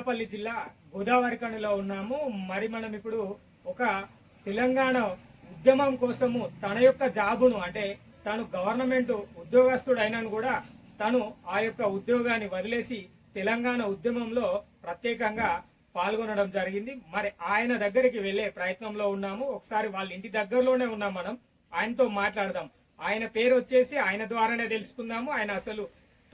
పెద్దపల్లి జిల్లా గోదావరిఖనిలో ఉన్నాము. మరి మనం ఇప్పుడు ఒక తెలంగాణ ఉద్యమం కోసము తన యొక్క జాబును అంటే తాను గవర్నమెంట్ ఉద్యోగస్తుడు అయినా కూడా తను ఆ యొక్క ఉద్యోగాన్ని వదిలేసి తెలంగాణ ఉద్యమంలో ప్రత్యేకంగా పాల్గొనడం జరిగింది. మరి ఆయన దగ్గరికి వెళ్ళే ప్రయత్నంలో ఉన్నాము. ఒకసారి వాళ్ళ ఇంటి దగ్గరలోనే ఉన్నాం, మనం ఆయనతో మాట్లాడదాం. ఆయన పేరు వచ్చేసి ఆయన ద్వారానే తెలుసుకుందాము. ఆయన అసలు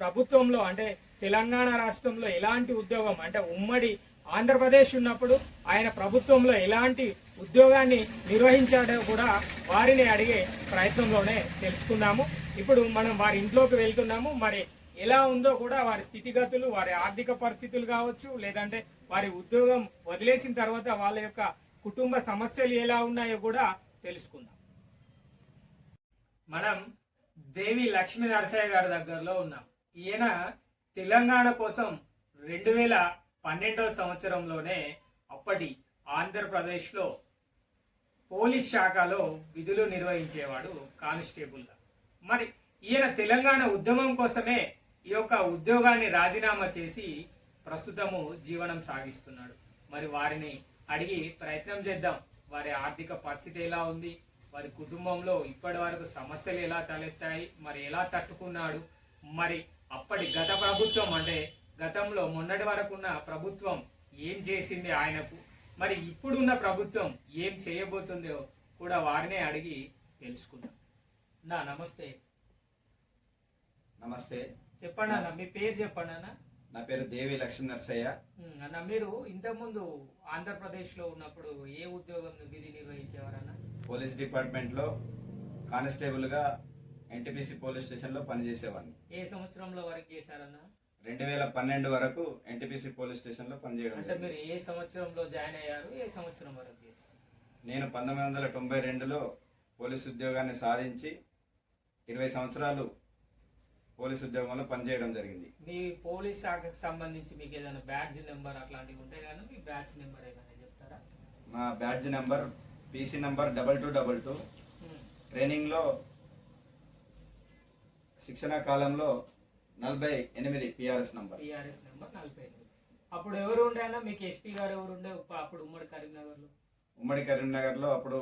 ప్రభుత్వంలో అంటే తెలంగాణ రాష్ట్రంలో ఎలాంటి ఉద్యోగం అంటే ఉమ్మడి ఆంధ్రప్రదేశ్ ఉన్నప్పుడు ఆయన ప్రభుత్వంలో ఎలాంటి ఉద్యోగాన్ని నిర్వహించాడో కూడా వారిని అడిగే ప్రయత్నంలోనే తెలుసుకుందాము. ఇప్పుడు మనం వారి ఇంట్లోకి వెళ్తున్నాము. మరి ఎలా ఉందో కూడా వారి స్థితిగతులు, వారి ఆర్థిక పరిస్థితులు కావచ్చు, లేదంటే వారి ఉద్యోగం వదిలేసిన తర్వాత వాళ్ళ యొక్క కుటుంబ సమస్యలు ఎలా ఉన్నాయో కూడా తెలుసుకుందాం. మనం దేవి లక్ష్మీ నరసయ్య గారి దగ్గరలో ఉన్నాం. ఈయన తెలంగాణ కోసం 2012 సంవత్సరంలోనే అప్పటి ఆంధ్రప్రదేశ్లో పోలీస్ శాఖలో విధులు నిర్వహించేవాడు కానిస్టేబుల్గా. మరి ఈయన తెలంగాణ ఉద్యమం కోసమే ఈ యొక్క ఉద్యోగాన్ని రాజీనామా చేసి ప్రస్తుతము జీవనం సాగిస్తున్నాడు. మరి వారిని అడిగి ప్రయత్నం చేద్దాం. వారి ఆర్థిక పరిస్థితి ఎలా ఉంది, వారి కుటుంబంలో ఇప్పటి వరకు సమస్యలు ఎలా తలెత్తాయి, మరి ఎలా తట్టుకున్నాడు, మరి అప్పటి గత ప్రభుత్వం అంటే గతంలో మొన్నటి వరకు ఉన్న ప్రభుత్వం ఏం చేసింది ఆయనకు, మరి ఇప్పుడున్న ప్రభుత్వం ఏం చేయబోతుందో కూడా వారినే అడిగి తెలుసుకుందాం. నమస్తే. నమస్తే. చెప్పండి అన్న, మీ పేరు చెప్పండి అన్న. నా పేరు దేవి లక్ష్మీ నరసయ్య. అన్న, మీరు ఇంతకుముందు ఆంధ్రప్రదేశ్ లో ఉన్నప్పుడు ఏ ఉద్యోగం విధి నిర్వహించేవారన్న? పోలీస్ డిపార్ట్మెంట్ లో కానిస్టేబుల్ గా ఎన్టీపీసీ పోలీస్ స్టేషన్ లో పనిచేసేవాడిని. ఏ సంవత్సరంలో వరకు చేశారన్న? 2012 వరకు ఎన్టీపీసీ పోలీస్ స్టేషన్ లో పనిచేయడం. అంటే మీరు ఏ సంవత్సరంలో జాయిన్ అయ్యారు, ఏ సంవత్సరం వరకు చేశారు? నేను 1992లో పోలీస్ ఉద్యోగాన్ని సాధించి 20 సంవత్సరాలు పోలీస్ ఉద్యోగంలో పనిచేయడం జరిగింది. మీ పోలీస్ శాఖకు సంబంధించి మీకు ఏదైనా బ్యాడ్జ్ నెంబర్ అట్లాంటివి ఉంటాయి కానీ మీ బ్యాడ్జ్ నెంబర్ ఏమైనా చెప్తారా? మా badge number PC number 2222. Training లో శిక్షణ కాలంలో 48 పిఆర్ఎస్ నెంబర్ 48. అప్పుడు ఎవరు ఉండే అన్న మీకు? ఎస్పీ గారు ఎవరు ఉండే అప్పుడు ఉమ్మడి కరీంనగర్లో? ఉమ్మడి కరీంనగర్లో అప్పుడు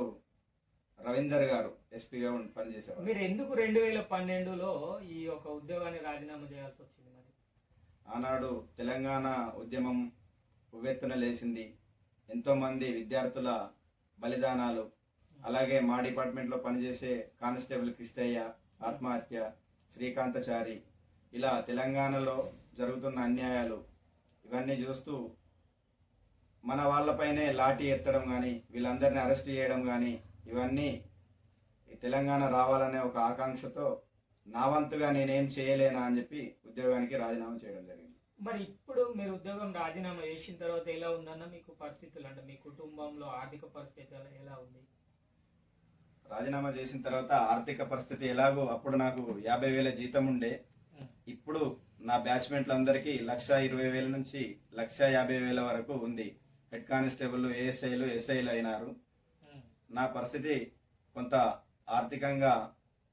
రవీందర్ గారు ఎస్పీగా పనిచేసేవారు. మీరు ఎందుకు 2012లో ఈ యొక్క ఉద్యోగాన్ని రాజీనామా చేయాల్సి వచ్చింది? మరి ఆనాడు తెలంగాణ ఉద్యమం ఉవ్వెత్తున లేచింది. ఎంతోమంది విద్యార్థుల బలిదానాలు, అలాగే మా డిపార్ట్మెంట్లో పనిచేసే కానిస్టేబుల్ కృష్ణయ్య ఆత్మహత్య, శ్రీకాంతచారి, ఇలా తెలంగాణలో జరుగుతున్న అన్యాయాలు ఇవన్నీ చూస్తూ మన వాళ్ళపైనే లాఠీ ఎత్తడం కానీ, వీళ్ళందరినీ అరెస్ట్ చేయడం కానీ, ఇవన్నీ తెలంగాణ రావాలనే ఒక ఆకాంక్షతో నా వంతుగా నేనేం చేయలేనా అని చెప్పి ఉద్యోగానికి రాజీనామా చేయడం జరిగింది. మరి ఇప్పుడు మీరు ఉద్యోగం రాజీనామా చేసిన తర్వాత ఎలా ఉందన్న మీకు పరిస్థితులు? అంటే మీ కుటుంబంలో ఆర్థిక పరిస్థితి ఎలా ఉంది? రాజీనామా చేసిన తర్వాత ఆర్థిక పరిస్థితి ఎలాగో అప్పుడు నాకు 50,000 జీతం ఉండే. ఇప్పుడు నా బ్యాచ్మెంట్లందరికీ 1,20,000 నుంచి 1,50,000 వరకు ఉంది. హెడ్ కానిస్టేబుల్, ఏఎస్ఐలు, ఎస్ఐలు అయినారు. నా పరిస్థితి కొంత ఆర్థికంగా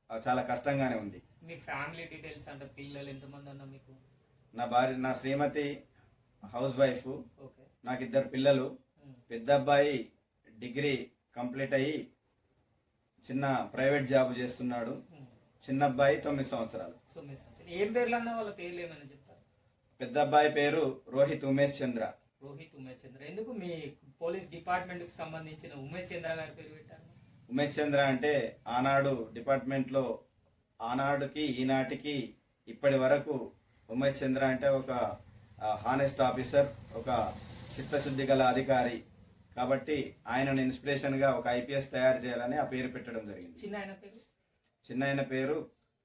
చాలా కష్టంగానే ఉంది. మీ ఫ్యామిలీ డీటెయిల్స్ అంటే పిల్లలు ఎంతమంది అన్న మీకు? నా భార్య, నా శ్రీమతి హౌస్ వైఫ్, నాకు 2 పిల్లలు. పెద్ద అబ్బాయి డిగ్రీ కంప్లీట్ అయ్యి చిన్న ప్రైవేట్ జాబ్ చేస్తున్నాడు. చిన్న అబ్బాయి 9 సంవత్సరాలు. ఏం పేర్లు అన్న వాళ్ళ పేర్లు ఏమైనా చెప్తారు? పెద్ద అబ్బాయి పేరు రోహిత్ ఉమేష్ చంద్ర. రోహిత్ ఉమేష్ చంద్ర. ఎందుకు మీ పోలీస్ డిపార్ట్మెంట్ కి సంబంధించిన ఉమేష్ చంద్ర గారి పేరు పెట్టారు? ఉమేష్ చంద్ర అంటే ఆనాడు డిపార్ట్మెంట్లో ఆనాడుకి ఈనాటికి ఇప్పటి వరకు ఉమేష్ చంద్ర అంటే ఒక హానెస్ట్ ఆఫీసర్, ఒక చిత్తశుద్ధి గల అధికారి. కాబట్టి ఆయనను ఇన్స్పిరేషన్గా ఒక ఐపీఎస్ తయారు చేయాలని ఆ పేరు పెట్టడం జరిగింది. చిన్న ఆయన పేరు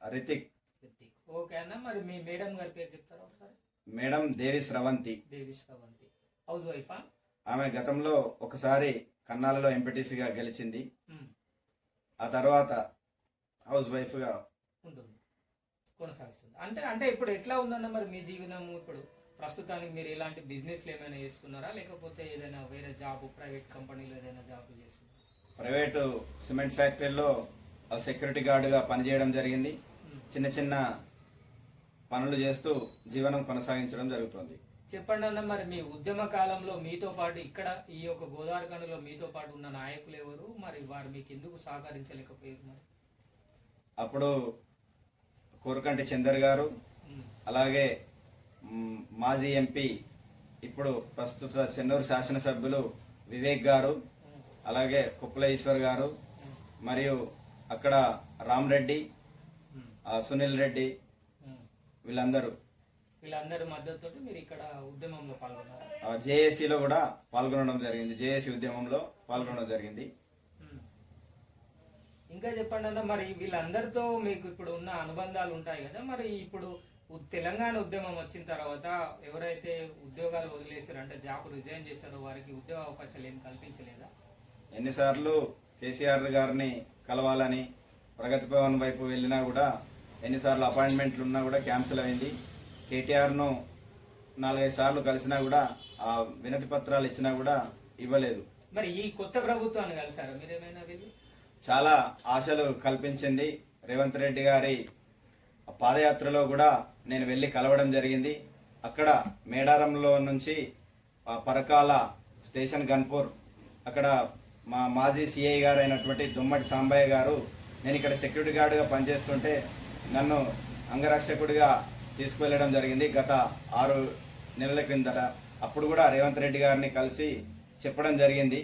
రితిక్. ఓకే అన్న. మరి మీ మేడం గారి పేరు చెప్తారా ఒకసారి? మేడం దేవి శ్రవంతి. హౌస్ వైఫా? ఆమె గతంలో ఒకసారి కన్నాలలో ఎంపీటీసీగా గెలిచింది. ఆ తర్వాత హౌస్ వైఫ్గా కొనసాగుతుంది. అంటే ఇప్పుడు ఎట్లా ఉందన్న మరి మీ జీవనం? ఇప్పుడు ప్రస్తుతానికి మీరు ఎలాంటి బిజినెస్లు ఏమైనా చేస్తున్నారా, లేకపోతే ఏదైనా వేరే జాబ్ ప్రైవేట్ కంపెనీలో ఏదైనా జాబ్ చేస్తున్నారా? ప్రైవేటు సిమెంట్ ఫ్యాక్టరీలో సెక్యూరిటీ గార్డుగా పనిచేయడం జరిగింది. చిన్న చిన్న పనులు చేస్తూ జీవనం కొనసాగించడం జరుగుతుంది. చెప్పండి అన్న, మరి మీ ఉద్యమ కాలంలో మీతో పాటు ఇక్కడ ఈ యొక్క గోదావరి కనులో మీతో పాటు ఉన్న నాయకులు ఎవరు, మరి వారు మీకు ఎందుకు సహకరించలేకపోయారు మరి? అప్పుడు కోరుకంటి చందర్ గారు, అలాగే మాజీ ఎంపీ ఇప్పుడు ప్రస్తుత చెన్నూరు శాసనసభ్యులు వివేక్ గారు, అలాగే కుప్పల ఈశ్వర్ గారు, మరియు అక్కడ రామ్ రెడ్డి, సునీల్ రెడ్డి, వీళ్ళందరి మద్దతుతో మీరు ఇక్కడ ఉద్యమంలో పాల్గొన్నారు. జేఏసీలో కూడా పాల్గొనడం జరిగింది. జేఏసీ ఉద్యమంలో పాల్గొనడం జరిగింది. ఇంకా చెప్పండి అన్న, మరి వీళ్ళందరితో మీకు ఇప్పుడు ఉన్న అనుబంధాలు ఉంటాయి కదా, మరి ఇప్పుడు తెలంగాణ ఉద్యమం వచ్చిన తర్వాత ఎవరైతే ఉద్యోగాలు వదిలేసారో, అంటే జాబ్ రిజైన్ చేశారో, వారికి ఉద్యోగ అవకాశాలు ఏం కల్పించలేదా? ఎన్నిసార్లు కేసీఆర్ గారిని కలవాలని ప్రగతి భవన్ వైపు వెళ్ళినా కూడా, ఎన్నిసార్లు అపాయింట్మెంట్లు ఉన్నా కూడా క్యాన్సిల్ అయింది. కేటీఆర్ను 4-5 సార్లు కలిసినా కూడా, ఆ వినతి పత్రాలు ఇచ్చినా కూడా ఇవ్వలేదు. మరి ఈ కొత్త ప్రభుత్వాన్ని కలిసారా మీరేమైనా వెళ్ళి? చాలా ఆశలు కల్పించింది. రేవంత్ రెడ్డి గారి పాదయాత్రలో కూడా నేను వెళ్ళి కలవడం జరిగింది. అక్కడ మేడారంలో నుంచి పరకాల స్టేషన్ గన్పూర్, అక్కడ మా మాజీ సిఐ గారు అయినటువంటి దుమ్మటి సాంబయ్య గారు, నేను ఇక్కడ సెక్యూరిటీ గార్డుగా పనిచేస్తుంటే నన్ను అంగరక్షకుడిగా తీసుకువెళ్ళడం జరిగింది గత 6 నెలల క్రిందట. అప్పుడు కూడా రేవంత్ రెడ్డి గారిని కలిసి చెప్పడం జరిగింది.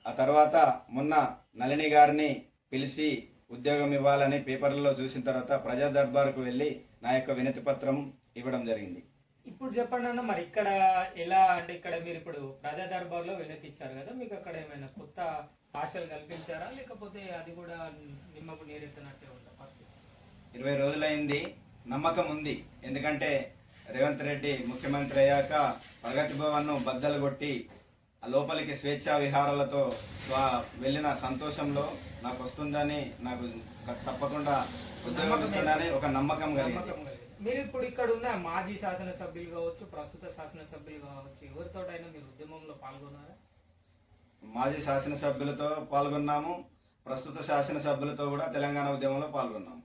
ఆ తర్వాత మొన్న నళిని గారిని పిలిచి ఉద్యోగం ఇవ్వాలని పేపర్లలో చూసిన తర్వాత ప్రజా దర్బార్కు వెళ్ళి నా యొక్క వినతి పత్రం ఇవ్వడం జరిగింది. ఇప్పుడు చెప్పండి అన్న, మరి ఇక్కడ ఎలా, అంటే ఇక్కడ మీరు ఇప్పుడు ప్రజా దర్బార్లో వినతి ఇచ్చారు కదా, మీకు అక్కడ ఏమైనా కొత్త ఆశలు కల్పించారా, లేకపోతే అది కూడా నిమ్మకు నీరెత్తినట్టే ఉందా? 20 రోజులైంది, నమ్మకం ఉంది. ఎందుకంటే రేవంత్ రెడ్డి ముఖ్యమంత్రి అయ్యాక ప్రగతి భవన్ను బద్దలు కొట్టి లోపలికి స్వేచ్ఛా విహారాలతో వెళ్ళిన సంతోషంలో నాకు వస్తుందని, నాకు తప్పకుండా ఉద్యోగం ఇస్తుందని ఒక నమ్మకం కలిగింది. మీరు ఇప్పుడు ఇక్కడ ఉన్న మాజీ శాసనసభ్యులు కావచ్చు, ప్రస్తుత శాసనసభ్యులు కావచ్చు, ఎవరితోటైనా మీరు ఉద్యమంలో పాల్గొన్నారా? మాజీ శాసనసభ్యులతో పాల్గొన్నాము, ప్రస్తుత శాసనసభ్యులతో కూడా తెలంగాణ ఉద్యమంలో పాల్గొన్నారు.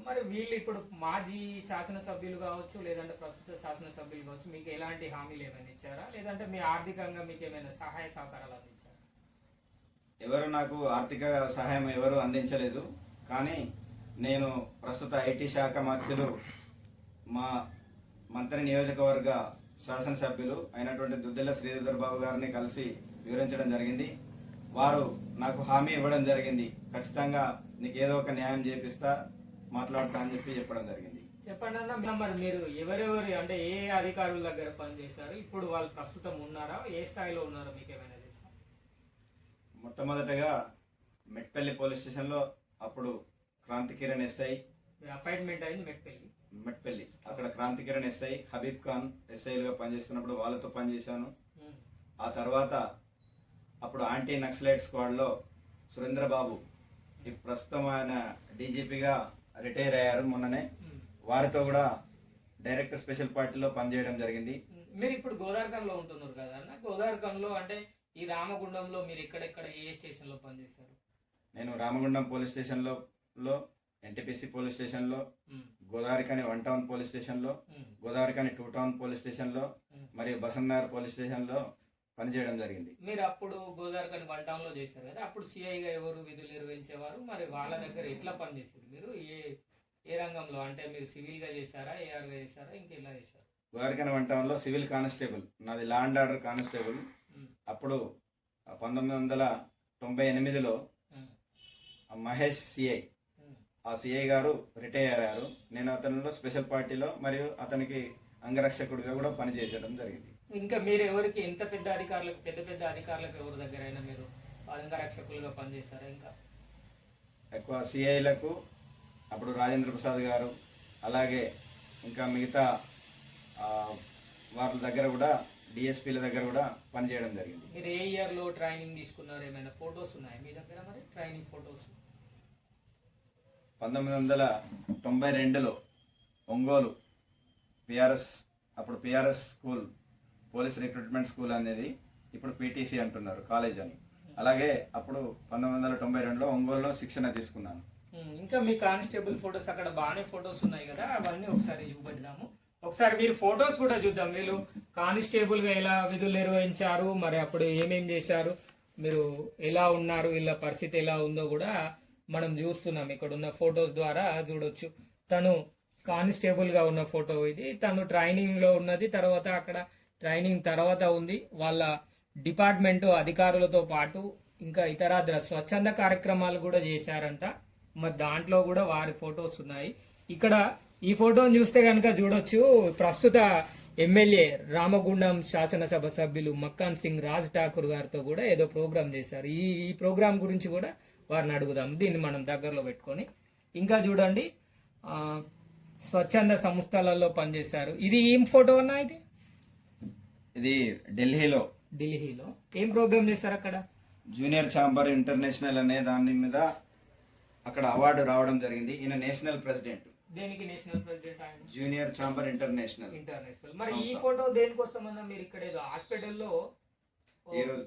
మరి వీళ్ళు ఇప్పుడు మాజీ శాసనసభ్యులు కావచ్చు, లేదంటే ప్రస్తుత శాసనసభ్యులు కావచ్చు, మీకు ఎలాంటి హామీలు ఏమైనా ఇచ్చారా, లేదంటే మీ ఆర్థికంగా మీకు ఏమైనా సహాయ సహకారాలు అందించారా? ఎవరు నాకు ఆర్థిక సహాయం ఎవరు అందించలేదు. కానీ నేను ప్రస్తుత ఐటీ శాఖ మంత్రులు, మా మంత్రి నియోజకవర్గ శాసనసభ్యులు అయినటువంటి దుద్దెల శ్రీధర్ బాబు గారిని కలిసి వివరించడం జరిగింది. వారు నాకు హామీ ఇవ్వడం జరిగింది, ఖచ్చితంగా నీకు ఏదో ఒక న్యాయం చేపిస్తా, మాట్లాడతా అని చెప్పడం జరిగింది. చెప్పండి అన్న, మరి మీరు ఎవరెవరు, అంటే ఏ అధికారుల దగ్గర పనిచేశారు, ఇప్పుడు వాళ్ళు ప్రస్తుతం ఉన్నారా, ఏ స్థాయిలో ఉన్నారో మీకు ఏమైనా తెలుసా? మొట్టమొదటగా మెట్పల్లి పోలీస్ స్టేషన్లో అప్పుడు క్రాంతికిరణ్ ఎస్ఐ అపాయింట్మెంట్ అయింది. మెట్పల్లి అక్కడ క్రాంతికిరణ్ ఎస్ఐ, హబీబ్ ఖాన్ ఎస్ఐలుగా పనిచేస్తున్నప్పుడు వాళ్ళతో పనిచేశాను. ఆ తర్వాత అప్పుడు యాంటీ నక్సలైట్ స్క్వాడ్లో సురేంద్ర బాబు, ఈ ప్రస్తుతం ఆయన డీజీపీగా రిటైర్ అయ్యారు మొన్ననే, వారితో కూడా డైరెక్ట్ స్పెషల్ పార్టీలో పనిచేయడం జరిగింది. మీరు ఇప్పుడు గోదావరిఖంలో ఉంటున్నారు కదా అన్న, గోదావరిఖంలో అంటే ఈ రామగుండంలో మీరు ఎక్కడెక్కడ ఏ స్టేషన్లో పనిచేశారు? నేను రామగుండం పోలీస్ స్టేషన్లో, ఎన్టీపీసీ పోలీస్ స్టేషన్లో, గోదావరిఖని 1 టౌన్ పోలీస్ స్టేషన్లో, గోదావరిఖని 2 టౌన్ పోలీస్ స్టేషన్లో, మరియు బసంతనగర్ పోలీస్ స్టేషన్లో పనిచేయడం జరిగింది. మీరు అప్పుడు గోదావరిఖని 1 టౌన్ లో చేశారు కదా, అప్పుడు సిఐగా ఎవరు విధులు నిర్వహించేవారు, మరి వాళ్ళ దగ్గర ఎట్లా పనిచేశారు మీరు? ఏ రంగంలో, అంటే మీరు సివిల్ గా చేశారా, ఏఆర్ గా చేశారా, ఇంకెలా చేశారు? గోదావరిఖని 1 టౌన్ లో సివిల్ కానిస్టేబుల్, నాది లా అండ్ ఆర్డర్ కానిస్టేబుల్. అప్పుడు 1998లో మహేష్ సిఐ, ఆ సిఐ గారు రిటైర్ అయ్యారు. నేను అతనిలో స్పెషల్ పార్టీలో మరియు అతనికి అంగరక్షకుడిగా కూడా పనిచేయడం జరిగింది. ఇంకా మీరు ఎవరికి, ఎంత పెద్ద అధికారులకు ఎవరి దగ్గర అయినా మీరు అంగరక్షకులుగా పనిచేశారా? ఇంకా ఎక్కువ సిఐలకు అప్పుడు రాజేంద్ర ప్రసాద్ గారు, అలాగే ఇంకా మిగతా వాళ్ళ దగ్గర కూడా, డిఎస్పీల దగ్గర కూడా పనిచేయడం జరిగింది. మీరు ఏ ఇయర్లో ట్రైనింగ్ తీసుకున్నారు? ఏమైనా ఫొటోస్ ఉన్నాయా మీ దగ్గర? మరి ట్రైనింగ్ ఫొటోస్ 1992లో ఒంగోలు పిఆర్ఎస్, అప్పుడు PRS school, police recruitment school అనేది ఇప్పుడు పీటీసీ అంటున్నారు, కాలేజ్ అని. అలాగే అప్పుడు 1992లో ఒంగోలులో శిక్షణ తీసుకున్నాను. ఇంకా మీ కానిస్టేబుల్ ఫొటోస్ అక్కడ బాగానే ఫొటోస్ ఉన్నాయి కదా, అవన్నీ ఒకసారి చూపెడదాము. ఒకసారి వీరు ఫొటోస్ కూడా చూద్దాం. వీళ్ళు కానిస్టేబుల్ గా ఎలా విధులు నిర్వహించారు, మరి అప్పుడు ఏమేం చేశారు, మీరు ఎలా ఉన్నారు, వీళ్ళ పరిస్థితి ఎలా ఉందో కూడా మనం చూస్తున్నాం. ఇక్కడ ఉన్న ఫొటోస్ ద్వారా చూడొచ్చు. తను కానిస్టేబుల్ గా ఉన్న ఫోటో ఇది. తను ట్రైనింగ్ లో ఉన్నది. తర్వాత అక్కడ ట్రైనింగ్ తర్వాత ఉంది. వాళ్ళ డిపార్ట్మెంట్ అధికారులతో పాటు ఇంకా ఇతర స్వచ్ఛంద కార్యక్రమాలు కూడా చేశారంట. మరి దాంట్లో కూడా వారి ఫొటోస్ ఉన్నాయి. ఇక్కడ ఈ ఫోటోని చూస్తే కనుక చూడొచ్చు, ప్రస్తుత ఎమ్మెల్యే రామగుండం శాసనసభ సభ్యులు మక్కాన్ సింగ్ రాజ్ ఠాకూర్ గారితో కూడా ఏదో ప్రోగ్రామ్ చేశారు. ఈ ప్రోగ్రామ్ గురించి కూడా వారిని అడుగుదాం. దీన్ని మనం దగ్గరలో పెట్టుకొని ఇంకా చూడండి, స్వచ్ఛంద సంస్థలలో పనిచేశారు. ఇది ఏం ఫోటో అన్నా? ఇది ఢిల్లీలో ఏం ప్రోగ్రామ్ చేశారు అక్కడ? జూనియర్ ఛాంబర్ ఇంటర్నేషనల్ అనే దాని మీద అక్కడ అవార్డు రావడం జరిగింది. ఈయన నేషనల్ ప్రెసిడెంట్. దేనికి నేషనల్ ప్రెసిడెంట్ ఆయన? Junior chamber international. మరి ఈ ఫోటో దేనికోసం అన్నా? మీరు ఇక్కడ ఏదో హాస్పిటల్లో ఈరోజు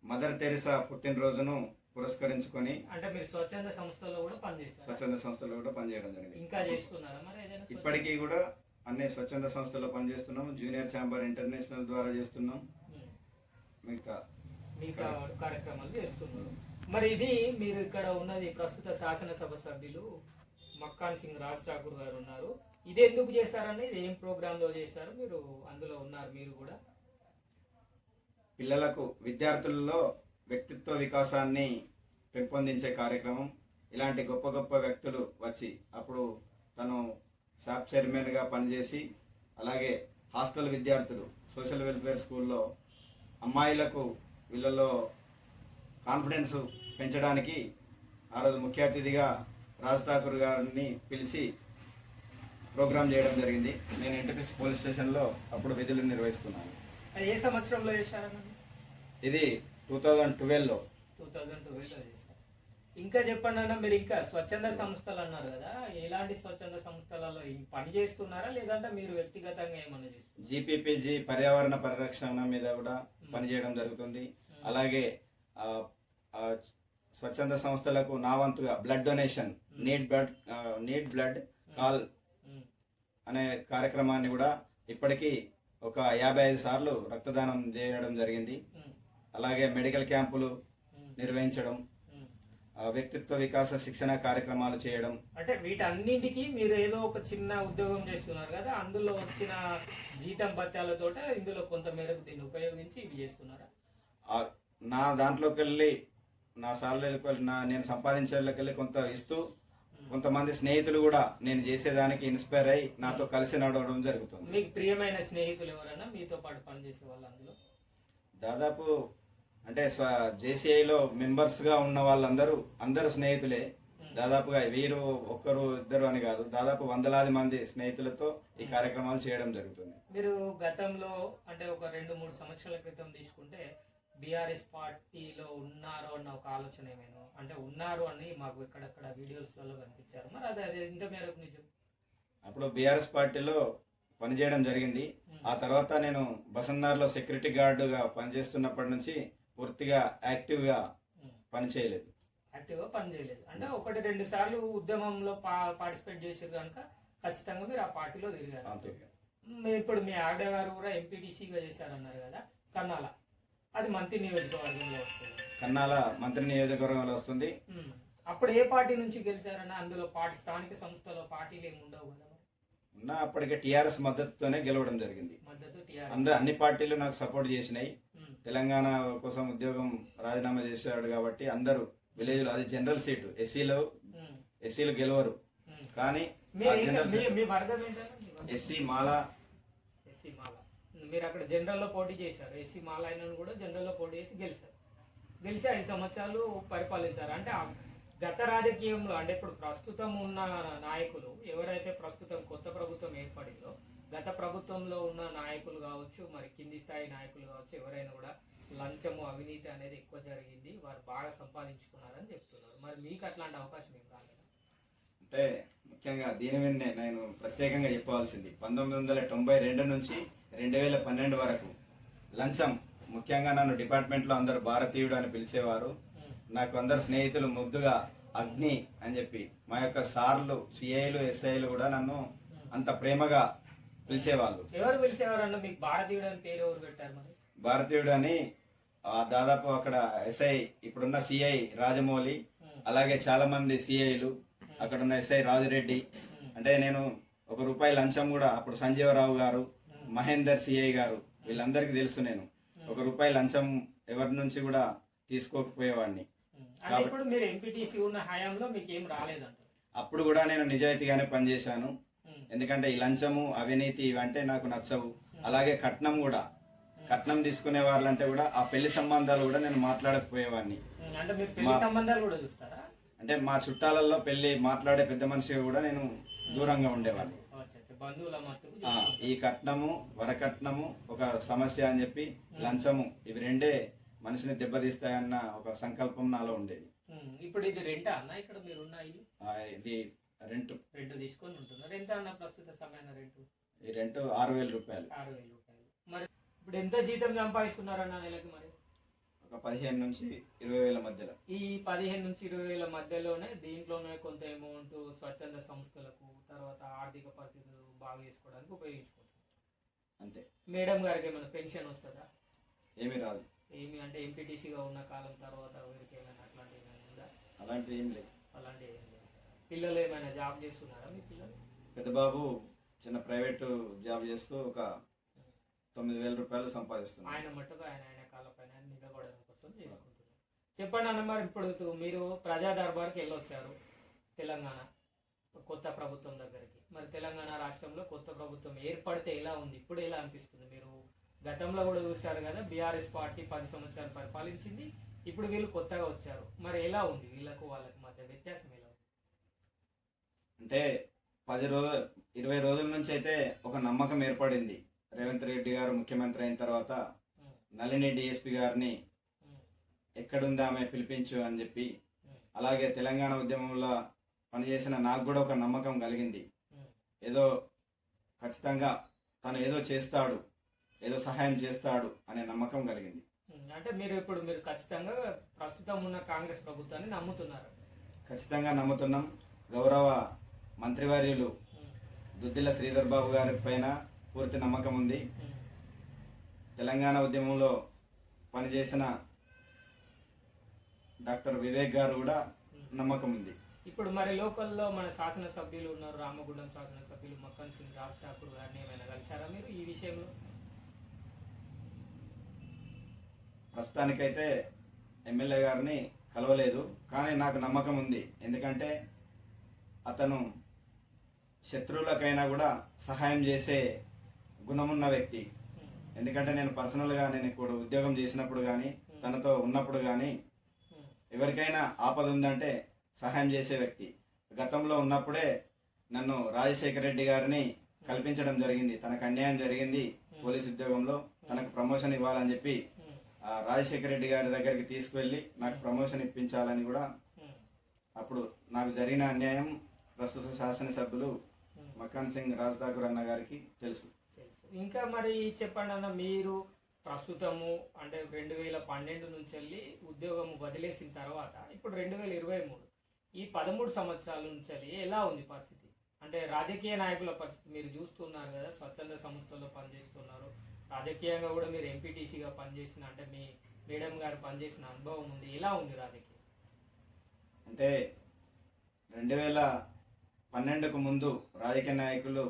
మదర్ తెరిసా పుట్టినరోజును పురస్కరించుకొని, అంటే మీరు స్వచ్ఛంద సంస్థలో కూడా పనిచేస్తారు? స్వచ్ఛంద సంస్థలో కూడా పనిచేయడం జరిగింది. ఇంకా చేస్తున్నారా మరి ఏదైనా? ఇప్పటికీ కూడా అన్ని స్వచ్ఛంద సంస్థలో పనిచేస్తున్నాం. జూనియర్ ఛాంబర్ ఇంటర్నేషనల్ ద్వారా చేస్తున్నాం. మిగతా కార్యక్రమాలు చేస్తున్నారు. మరి ఇది మీరు ఇక్కడ ఉన్నది ప్రస్తుత శాసనసభ సభ్యులు మక్కాన్ సింగ్ రాజ్ ఠాకూర్ గారు ఉన్నారు. ఇది ఎందుకు చేశారని, ఇది ఏం ప్రోగ్రామ్ లో చేశారు? మీరు అందులో ఉన్నారు. మీరు కూడా పిల్లలకు, విద్యార్థులలో వ్యక్తిత్వ వికాసాన్ని పెంపొందించే కార్యక్రమం. ఇలాంటి గొప్ప గొప్ప వ్యక్తులు వచ్చి, అప్పుడు తను సాప్ చైర్మన్గా పనిచేసి, అలాగే హాస్టల్ విద్యార్థులు సోషల్ వెల్ఫేర్ స్కూల్లో అమ్మాయిలకు వీళ్ళలో కాన్ఫిడెన్స్ పెంచడానికి ఆ రోజు ముఖ్య అతిథిగా రాజ్ ఠాకూర్ గారిని పిలిచి ప్రోగ్రామ్ చేయడం జరిగింది. నేను ఎన్టీపీసీ పోలీస్ స్టేషన్లో అప్పుడు విధులు నిర్వహిస్తున్నాను. అది ఏ సంవత్సరంలో చేశారన్న? ఇది 2012లో చేశారు. ఇంకా చెప్పండి అన్న, మీరు ఇంకా స్వచ్ఛంద సంస్థలు అన్నారు కదా, ఎలాంటి స్వచ్ఛంద సంస్థలలో పని చేస్తున్నారా, లేదంటే మీరు వ్యక్తిగతంగా ఏమన్నా చేస్తున్నారు? జీపీపీజీ పర్యావరణ పరిరక్షణ మీద కూడా పనిచేయడం జరుగుతుంది. అలాగే స్వచ్ఛంద సంస్థలకు నా వంతుగా blood donation, need blood call అనే కార్యక్రమాన్ని కూడా ఇప్పటికీ ఒక 55 సార్లు రక్తదానం చేయడం జరిగింది. అలాగే మెడికల్ క్యాంపులు నిర్వహించడం, వ్యక్తిత్వ వికాస శిక్షణ కార్యక్రమాలు చేయడం. అంటే వీటన్నింటికి మీరు ఏదో ఒక చిన్న ఉద్యోగం చేస్తున్నారు కదా, అందులో వచ్చిన జీతం భత్యాలతో ఇందులో కొంత మేరకు దీన్ని ఉపయోగించి ఇవి చేస్తున్నారా? నా దాంట్లోకి వెళ్ళి, నా సాలరీకి వెళ్ళి, నేను సంపాదించేళ్ళకి వెళ్ళి కొంత ఇస్తూ, కొంతమంది స్నేహితులు కూడా నేను చేసేదానికి ఇన్స్పైర్ అయ్యి నాతో కలిసి నడవడం జరుగుతుంది. మీకు ప్రియమైన స్నేహితులు ఎవరైనా మీతో పాటు పనిచేసే వాళ్ళు? అందులో దాదాపు అంటే జేసీఐలో మెంబర్స్ గా ఉన్న అందరూ స్నేహితులే. దాదాపుగా వీరు ఒక్కరు ఇద్దరు అని కాదు, దాదాపు వందలాది మంది స్నేహితులతో ఈ కార్యక్రమాలు చేయడం జరుగుతుంది. మీరు గతంలో అంటే ఒక 2-3 సంవత్సరాల క్రితం తీసుకుంటే బీఆర్ఎస్ పార్టీలో ఉన్నారు అన్న ఒక ఆలోచన ఏమైనా, అంటే ఉన్నారు అని మాకు ఇక్కడక్కడ వీడియోస్లలో కనిపించారు. మరి అది ఇంత మేరకు నిజం? అప్పుడు బీఆర్ఎస్ పార్టీలో పనిచేయడం జరిగింది. ఆ తర్వాత నేను బసన్నార్లో సెక్యూరిటీ గార్డుగా పనిచేస్తున్నప్పటి నుంచి పూర్తిగా యాక్టివ్గా పనిచేయలేదు. అంటే 1-2 సార్లు ఉద్యమంలో పార్టిసిపేట్ చేశారు కనుక ఖచ్చితంగా మీరు ఆ పార్టీలో తిరిగారు. ఇప్పుడు మీ ఆవిడ గారు కూడా ఎంపీటీసీగా చేశారన్నారు కదా, కన్నాల, అది మంత్రి నియోజకవర్గంలో వస్తుంది. కన్నాల మంత్రి నియోజకవర్గంలో వస్తుంది. అప్పుడు ఏ పార్టీ నుంచి గెలిచారన్న? అందులో స్థానిక సంస్థలో పార్టీలు ఏమి ఉండవు కదా? ఉన్నా అప్పటికే టీఆర్ఎస్ మద్దతుతోనే గెలవడం జరిగింది. అన్ని పార్టీలు నాకు సపోర్ట్ చేసినాయి. తెలంగాణ కోసం ఉద్యోగం రాజీనామా చేశాడు కాబట్టి అందరూ విలేజ్ లో, అది జనరల్ సీటు, ఎస్సీలు గెలవరు. కానీ ఎస్సీ మాల మీరు అక్కడ జనరల్లో పోటీ చేశారు. ఎస్సీ మాల అయినా కూడా జనరల్లో పోటీ చేసి గెలిచారు. గెలిచి 5 సంవత్సరాలు పరిపాలించారు. అంటే గత రాజకీయంలో, అంటే ఇప్పుడు ప్రస్తుతం ఉన్న నాయకులు ఎవరైతే ప్రస్తుతం కొత్త ప్రభుత్వం ఏర్పడిందో, గత ప్రభుత్వంలో ఉన్న నాయకులు కావచ్చు, మరి కింది స్థాయి నాయకులు కావచ్చు, ఎవరైనా కూడా లంచము, అవినీతి అనేది ఎక్కువ జరిగింది, వారు బాగా సంపాదించుకున్నారని చెప్తున్నారు. మరి మీకు అట్లాంటి అవకాశం ఏం రాలేదు? అంటే ముఖ్యంగా దీని మీదనే నేను ప్రత్యేకంగా చెప్పవలసింది, 1992 నుంచి 2012 వరకు లంచం, ముఖ్యంగా నన్ను డిపార్ట్మెంట్లో అందరు భారతీయుడు అని పిలిచేవారు. నాకు అందరు స్నేహితులు ముద్దుగా అగ్ని అని చెప్పి, మా యొక్క సార్లు, సిఐలు, ఎస్ఐలు కూడా నన్ను అంత ప్రేమగా పిలిచేవాళ్ళు. ఎవరు పిలిచేవారన్న? మీకు భారతీయుడు అని పేరు ఎవరు పెట్టారు మరి? భారతీయుడు అని దాదాపు అక్కడ ఎస్ఐ, ఇప్పుడున్న సిఐ రాజమౌళి, అలాగే చాలా మంది సిఐలు, అక్కడ ఉన్న ఎస్ఐ రాజిరెడ్డి, అంటే నేను ₹1 లంచం కూడా, అప్పుడు సంజీవరావు గారు, మహేందర్ సిఐ గారు, వీళ్ళందరికీ తెలుసు. నేను ₹1 లంచం ఎవరి నుంచి కూడా తీసుకోకపోయేవాడిని. అంటే ఇప్పుడు మీరు ఎంపీటీసీ ఉన్న హయాంలో మీకు ఏం రాలేదంట? అప్పుడు కూడా నేను నిజాయితీగానే పనిచేశాను. ఎందుకంటే ఈ లంచము, అవినీతి ఇవంటే నాకు నచ్చవు. అలాగే కట్నం కూడా, కట్నం తీసుకునే వాళ్ళంటే కూడా ఆ పెళ్లి సంబంధాలు కూడా నేను మాట్లాడకపోయేవాడిని. అంటే మీరు పెళ్లి సంబంధాలు కూడా చూస్తారా? అంటే మా చుట్టాలలో పెళ్లి మాట్లాడే పెద్ద మనిషి కూడా నేను దూరంగా ఉండేవాడిని. బంధువుల మట్టుకు ఈ కట్నము, వరకట్నము ఒక సమస్య అని చెప్పి, లంచము, ఇవి రెండే మనిషిని దెబ్బతీస్తాయన్న ఒక సంకల్పం నాలో ఉండేది. ఇప్పుడు ఇది రెంటా అన్న? ఇక్కడ మీరు ఉన్న ఇల్లు ఇది రెంట్ తీసుకొని ఉంటున్నారు. ఎంత అన్న ప్రస్తుత సమయాన రెంట్? ఈ రెంట్ ₹6,000. ₹6,000. మరి ఇప్పుడు ఎంత జీతం సంపాదిస్తున్నారన్న నెలకి? మరి ఒక 15 నుంచి 20 వేల మధ్యలో. ఈ 15 నుంచి 20 వేల మధ్యలోనే దీంట్లోనే కొంత అమౌంట్ స్వచ్ఛంద సంస్థలకు, తర్వాత ఆర్థిక పరిస్థితులు బాగా చేసుకోవడానికి ఉపయోగించుకుంటారు అంతే. మేడం గారికి ఏమైనా పెన్షన్ వస్తుందా? ఏమీ రాదు. ఏమి అంటే ఎంపీటీసీగా ఉన్న కాలం తర్వాత వీరికి ఏమైనా అట్లాంటివి ఏమైనా ఉందా? అలాంటివి ఏం లేదు. అలాంటివి ఏం లేదు. పిల్లలు ఏమైనా జాబ్ చేస్తున్నారా మీ పిల్లలు? పెద్ద బాబు చిన్న ప్రైవేట్ జాబ్ చేస్తూ ఒక ₹9,000 సంపాదిస్తున్నారు. ఆయన మట్టుకు ఆయన కాళ్ళపైన నిలబడడం కోసం చేసుకుంటున్నారు. చెప్పండి అన్న, మరి ఇప్పుడు మీరు ప్రజా దర్బార్కి వెళ్ళొచ్చారు తెలంగాణ కొత్త ప్రభుత్వం దగ్గరికి. మరి తెలంగాణ రాష్ట్రంలో కొత్త ప్రభుత్వం ఏర్పడితే ఎలా ఉంది? ఇప్పుడు ఎలా అనిపిస్తుంది? మీరు గతంలో కూడా చూశారు కదా, బీఆర్ఎస్ పార్టీ 10 సంవత్సరాలు పరిపాలించింది. ఇప్పుడు వీళ్ళు కొత్తగా వచ్చారు. మరి ఎలా ఉంది వీళ్ళకు వాళ్ళకి మధ్య వ్యత్యాసం ఎలా ఉంది? అంటే 20 రోజుల నుంచి అయితే ఒక నమ్మకం ఏర్పడింది. రేవంత్ రెడ్డి గారు ముఖ్యమంత్రి అయిన తర్వాత నళిని డిఎస్పీ గారిని ఎక్కడుందా ఆమె పిలిపించు అని చెప్పి, అలాగే తెలంగాణ ఉద్యమంలో పనిచేసిన నాకు కూడా ఒక నమ్మకం కలిగింది. ఏదో ఖచ్చితంగా తను ఏదో చేస్తాడు, ఏదో సహాయం చేస్తాడు అనే నమ్మకం కలిగింది. అంటే మీరు ఖచ్చితంగా ప్రస్తుతం ఉన్న కాంగ్రెస్ ప్రభుత్వాన్ని నమ్ముతున్నారు? ఖచ్చితంగా నమ్ముతున్నాం. గౌరవ మంత్రివర్యులు దుద్దిల్ల శ్రీధర్ బాబు గారి పైన పూర్తి నమ్మకం ఉంది. తెలంగాణ ఉద్యమంలో పనిచేసిన డాక్టర్ వివేక్ గారు కూడా నమ్మకం ఉంది. ఇప్పుడు మరి లోకల్లో మన శాసనసభ్యులు ఉన్నారు, రామగుండం శాసనసభ్యులు మక్కన్ సింగ్ రాజ్ ఠాకూర్ గారిని ఏమైనా కలిశారా మీరు ఈ విషయంలో? ప్రస్తుతానికైతే ఎమ్మెల్యే గారిని కలవలేదు, కానీ నాకు నమ్మకం ఉంది. ఎందుకంటే అతను శత్రువులకైనా కూడా సహాయం చేసే గుణమున్న వ్యక్తి. ఎందుకంటే నేను పర్సనల్గా నేను ఇప్పుడు ఉద్యోగం చేసినప్పుడు కానీ, తనతో ఉన్నప్పుడు కానీ, ఎవరికైనా ఆపద ఉందంటే సహాయం చేసే వ్యక్తి. గతంలో ఉన్నప్పుడే నన్ను రాజశేఖర రెడ్డి గారిని కల్పించడం జరిగింది. తనకు అన్యాయం జరిగింది పోలీస్ ఉద్యోగంలో, తనకు ప్రమోషన్ ఇవ్వాలని చెప్పి రాజశేఖర రెడ్డి గారి దగ్గరికి తీసుకువెళ్ళి నాకు ప్రమోషన్ ఇప్పించాలని కూడా, అప్పుడు నాకు జరిగిన అన్యాయం ప్రస్తుత శాసనసభ్యులు మక్కన్ సింగ్ రాజ్ ఠాకూర్ అన్న గారికి తెలుసు. ఇంకా మరి చెప్పండి అన్న, మీరు ప్రస్తుతము అంటే 2012 నుంచి వెళ్ళి ఉద్యోగం వదిలేసిన తర్వాత ఇప్పుడు 2023, ఈ 13 సంవత్సరాల నుంచి వెళ్ళి ఎలా ఉంది పరిస్థితి? అంటే రాజకీయ నాయకుల పరిస్థితి మీరు చూస్తున్నారు కదా, స్వచ్ఛంద సంస్థల్లో పనిచేస్తున్నారు, రాజకీయంగా కూడా మీరు ఎంపీటీసీగా పనిచేసిన, అంటే మీ మేడం గారు పనిచేసిన అనుభవం ఉంది. ఎలా ఉంది రాజకీయం? అంటే 2012కు ముందు రాజకీయ నాయకులు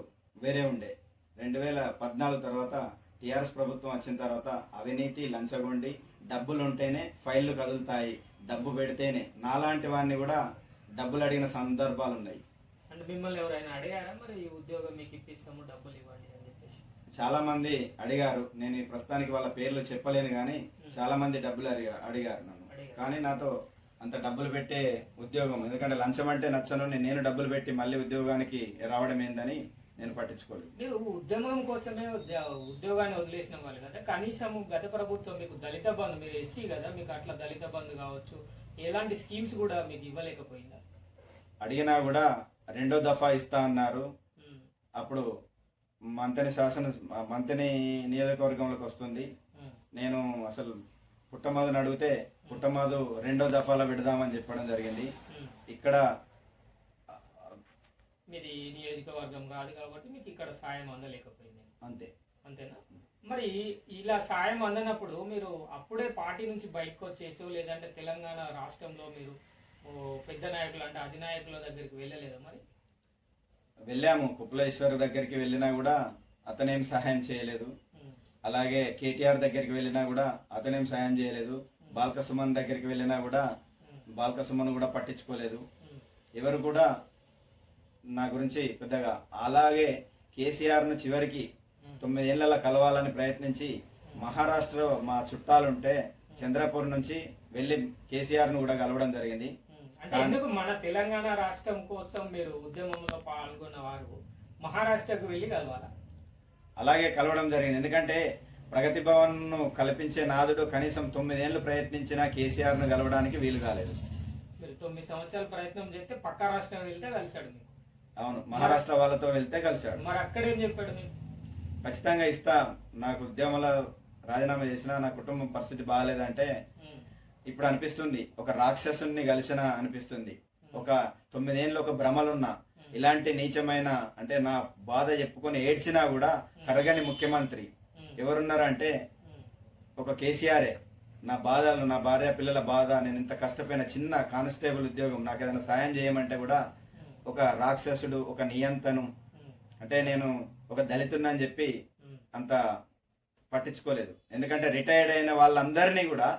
వేరే ఉండే. 2014 తర్వాత టీఆర్ఎస్ ప్రభుత్వం వచ్చిన తర్వాత అవినీతి, లంచగొండి, డబ్బులు ఉంటేనే ఫైళ్లు కదులుతాయి, డబ్బు పెడితేనే, నాలాంటి వాడిని కూడా డబ్బులు అడిగిన సందర్భాలు ఉన్నాయి. అంటే మిమ్మల్ని ఎవరైనా అడిగారా మరి ఈ ఉద్యోగం మీకు ఇప్పిస్తాము డబ్బులు ఇవ్వండి అని చెప్పేసి? చాలా మంది అడిగారు. నేను ఈ ప్రస్తుతానికి వాళ్ళ పేర్లు చెప్పలేను, కానీ చాలా మంది డబ్బులు అడిగారు నన్ను. కానీ నాతో అంత డబ్బులు పెట్టే ఉద్యోగం, ఎందుకంటే లంచం అంటే నచ్చను, నేను డబ్బులు పెట్టి మళ్ళీ ఉద్యోగానికి రావడం ఏందని నేను పట్టించుకోలేదు. మీరు ఉద్యమం కోసమే ఉద్యోగాన్ని వదిలేసిన వాళ్ళు కదా, కనీసం గత ప్రభుత్వం మీకు దళిత బంధు, మీరు ఎస్సీ కదా, మీకు అట్లా దళిత బంధు కావచ్చు, ఎలాంటి స్కీమ్స్ కూడా మీకు ఇవ్వలేకపోయిందా? అడిగినా కూడా 2వ దఫా ఇస్తా అన్నారు. అప్పుడు మంతని నియోజకవర్గంలోకి వస్తుంది. నేను అసలు పుట్టమదుని అడిగితే పుట్టమదు 2వ దఫాలో పెడదామని చెప్పడం జరిగింది. ఇక్కడ మీది నియోజకవర్గం కాదు కాబట్టి మీకు ఇక్కడ సాయం అందలేకపోయింది. అంతే. అంతేనా? మరి ఇలా సాయం అందనప్పుడు మీరు అప్పుడే పార్టీ నుంచి బయటకు వచ్చేసో లేదంటే తెలంగాణ రాష్ట్రంలో మీరు పెద్ద నాయకులు అంటే అధినాయకుల దగ్గరికి వెళ్ళలేదా? మరి వెళ్ళాము, కుప్పలేశ్వర్ దగ్గరికి వెళ్ళినా కూడా అతనేం సహాయం చేయలేదు. అలాగే కేటీఆర్ దగ్గరికి వెళ్ళినా కూడా అతనేం సహాయం చేయలేదు. బాల్క సుమన్ దగ్గరికి వెళ్ళినా కూడా బాల్క సుమన్ కూడా పట్టించుకోలేదు. ఎవరు కూడా నా గురించి పెద్దగా. అలాగే కేసీఆర్ను చివరికి 9 ఏళ్లలో కలవాలని ప్రయత్నించి మహారాష్ట్ర మా చుట్టాలుంటే చంద్రపూర్ నుంచి వెళ్ళి కేసీఆర్ను కూడా కలవడం జరిగింది. అంటే ఎందుకు మన తెలంగాణ రాష్ట్రం కోసం మీరు ఉద్యమంలో పాల్గొన్న వారు మహారాష్ట్రకు వెళ్ళి కలవాలా? అలాగే కలవడం జరిగింది. ఎందుకంటే ప్రగతి భవన్ ను కల్పించే నాదుడు కనీసం 9 ఏళ్లు ప్రయత్నించినా కేసీఆర్ ను కలవడానికి వీలు కాలేదు. మీరు 9 సంవత్సరాల ప్రయత్నం చేస్తే పక్క రాష్ట్రం వెళ్తే కలిశాడు మీకు. అవును, మహారాష్ట్ర వాళ్ళతో వెళ్తే కలిశాడు. మరి అక్కడేం చెప్పాడు మీకు? ఖచ్చితంగా ఇస్తా, నాకు ఉద్యమంలో రాజీనామా చేసినా నా కుటుంబం పరిస్థితి బాగాలేదంటే ఇప్పుడు అనిపిస్తుంది ఒక రాక్షసుని కలిసిన అనిపిస్తుంది. ఒక 9 ఏళ్ళు ఒక భ్రమలున్నా ఇలాంటి నీచమైన అంటే నా బాధ చెప్పుకొని ఏడ్చినా కూడా కరగని ముఖ్యమంత్రి ఎవరున్నారంటే ఒక కేసీఆరే. నా బాధలు, నా భార్య పిల్లల బాధ, నేను ఇంత కష్టపోయిన చిన్న కానిస్టేబుల్ ఉద్యోగం, నాకు ఏదైనా సాయం చేయమంటే కూడా ఒక రాక్షసుడు, ఒక నియంతను, అంటే నేను ఒక దళితున్నని చెప్పి అంత పట్టించుకోలేదు. ఎందుకంటే రిటైర్డ్ అయిన వాళ్ళందరినీ కూడా,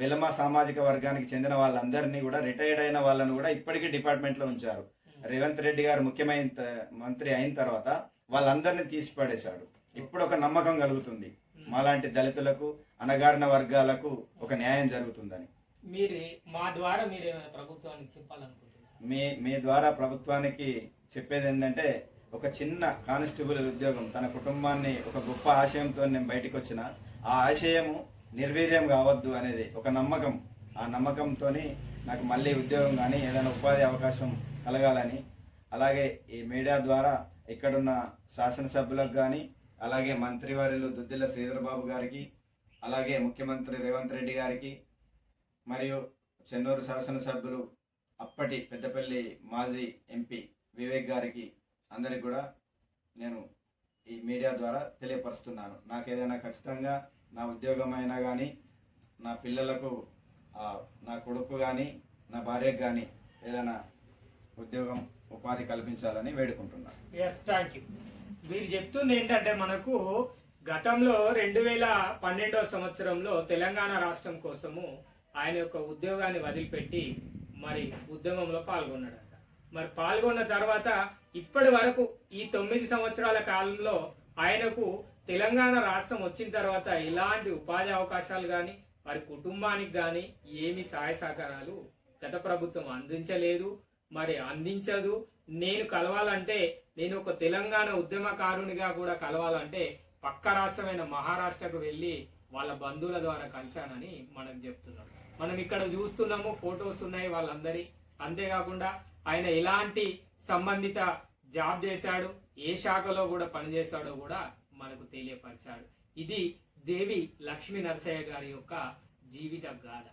వెలమ సామాజిక వర్గానికి చెందిన వాళ్ళందరినీ కూడా, రిటైర్డ్ అయిన వాళ్ళని కూడా ఇప్పటికీ డిపార్ట్మెంట్ లో ఉంచారు. రేవంత్ రెడ్డి గారు ముఖ్యమైన మంత్రి అయిన తర్వాత వాళ్ళందరినీ తీసి పడేశాడు. ఇప్పుడు ఒక నమ్మకం కలుగుతుంది మాలాంటి దళితులకు, అణగారిన వర్గాలకు ఒక న్యాయం జరుగుతుందని. మా ద్వారా మీరు ఏమైనా ప్రభుత్వానికి చెప్పాలనుకుంటున్నారు? మీ ద్వారా ప్రభుత్వానికి చెప్పేది ఏంటంటే, ఒక చిన్న కానిస్టేబుల్ ఉద్యోగం, తన కుటుంబాన్ని ఒక గొప్ప ఆశయంతో నేను బయటకు వచ్చిన, ఆ ఆశయము నిర్వీర్యం కావద్దు అనేది ఒక నమ్మకం. ఆ నమ్మకంతో నాకు మళ్ళీ ఉద్యోగం కానీ ఏదైనా ఉపాధి అవకాశం కలగాలని, అలాగే ఈ మీడియా ద్వారా ఇక్కడున్న శాసనసభ్యులకు కానీ, అలాగే మంత్రివర్యులు దుద్దిల్ల శ్రీధర్ బాబు గారికి, అలాగే ముఖ్యమంత్రి రేవంత్ రెడ్డి గారికి, మరియు చెన్నూరు శాసనసభ్యులు అప్పటి పెద్దపల్లి మాజీ ఎంపీ వివేక్ గారికి, అందరికి కూడా నేను ఈ మీడియా ద్వారా తెలియపరుస్తున్నాను. నాకేదైనా ఖచ్చితంగా నా ఉద్యోగం అయినా కానీ, నా పిల్లలకు, నా కొడుకు కానీ, నా భార్యకు కానీ ఏదైనా ఉద్యోగం ఉపాధి కల్పించాలని వేడుకుంటున్నాను. Yes, thank you. మీరు చెప్తుంది ఏంటంటే, మనకు గతంలో 2012వ సంవత్సరంలో తెలంగాణ రాష్ట్రం కోసము ఆయన యొక్క ఉద్యోగాన్ని వదిలిపెట్టి మరి ఉద్యమంలో పాల్గొన్నాడంట. మరి పాల్గొన్న తర్వాత ఇప్పటి వరకు ఈ 9 సంవత్సరాల కాలంలో ఆయనకు తెలంగాణ రాష్ట్రం వచ్చిన తర్వాత ఇలాంటి ఉపాధి అవకాశాలు కానీ, వారి కుటుంబానికి కానీ ఏమి సహాయ సహకారాలు గత ప్రభుత్వం అందించలేదు, మరి అందించదు. నేను కలవాలంటే, నేను ఒక తెలంగాణ ఉద్యమకారునిగా కూడా కలవాలంటే పక్క రాష్ట్రమైన మహారాష్ట్రకు వెళ్ళి వాళ్ళ బంధువుల ద్వారా కలిశానని మనకు చెప్తున్నాం. మనం ఇక్కడ చూస్తున్నాము, ఫొటోస్ ఉన్నాయి వాళ్ళందరి. అంతేకాకుండా ఆయన ఎలాంటి సంబంధిత జాబ్ చేశాడు, ఏ శాఖలో కూడా పనిచేశాడో కూడా మనకు తెలియపరిచాడు. ఇది దేవి లక్ష్మీ నరసయ్య గారి యొక్క జీవిత గాథ.